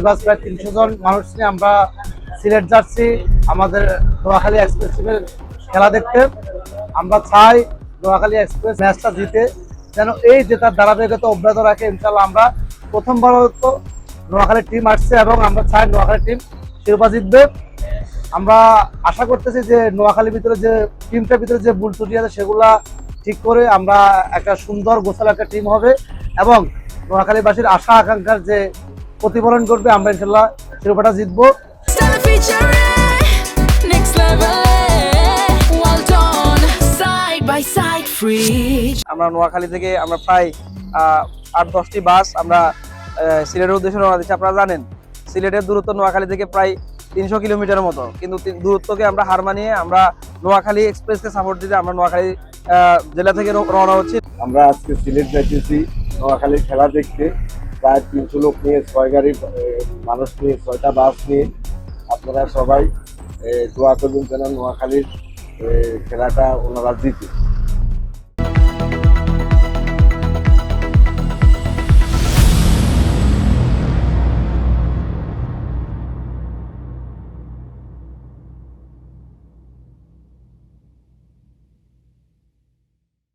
বাস প্রায় 300 জন মানুষ নিয়ে আমরা সিলেট যাচ্ছি আমাদের নোয়াখালী এক্সপ্রেস টিমের খেলা দেখতে। আমরা চাই নোয়াখালী এক্সপ্রেস ম্যাচটা জিতে, যেন এই জেতার ধারাবাহিকতা অব্যাহত রাখে। ইনশাল্লাহ আমরা প্রথমবার তো নোয়াখালী টিম আসছে এবং আমরা চাই নোয়াখালী টিম শিরোপা জিতবে। আমরা আশা করতেছি যে নোয়াখালীর ভিতরে যে টিমটার ভিতরে যে ভুল ত্রুটি আছে সেগুলা ঠিক করে আমরা একটা সুন্দর গোছালো একটা টিম হবে এবং নোয়াখালীবাসীর আশা আকাঙ্ক্ষার যে প্রতিফলন করবে। আমরা ইনশাল্লাহ শিরোপাটা জিতবো। আমরা নোয়াখালী থেকে আমরা প্রায় 8-10টি বাস আমরা সিলেটের উদ্দেশ্যে রওনা দিচ্ছি। আপনারা জানেন সিলেটের দূরত্ব নোয়াখালী থেকে প্রায় 300 কিলোমিটারের মতো, কিন্তু দূরত্বকে আমরা হার মানিয়ে আমরা নোয়াখালী এক্সপ্রেসকে সাপোর্ট দিতে আমরা নোয়াখালী জেলা থেকে রওনা হচ্ছি। আমরা আজকে সিলেট যাইতেছি নোয়াখালীর খেলা দেখতে। প্রায় 300 লোক নিয়ে 6 গাড়ি মানুষ নিয়ে 6টা বাস নিয়ে। আপনারা সবাই দোয়া করবেন যেন নোয়াখালীর খেলাটা ওনারা জিতে।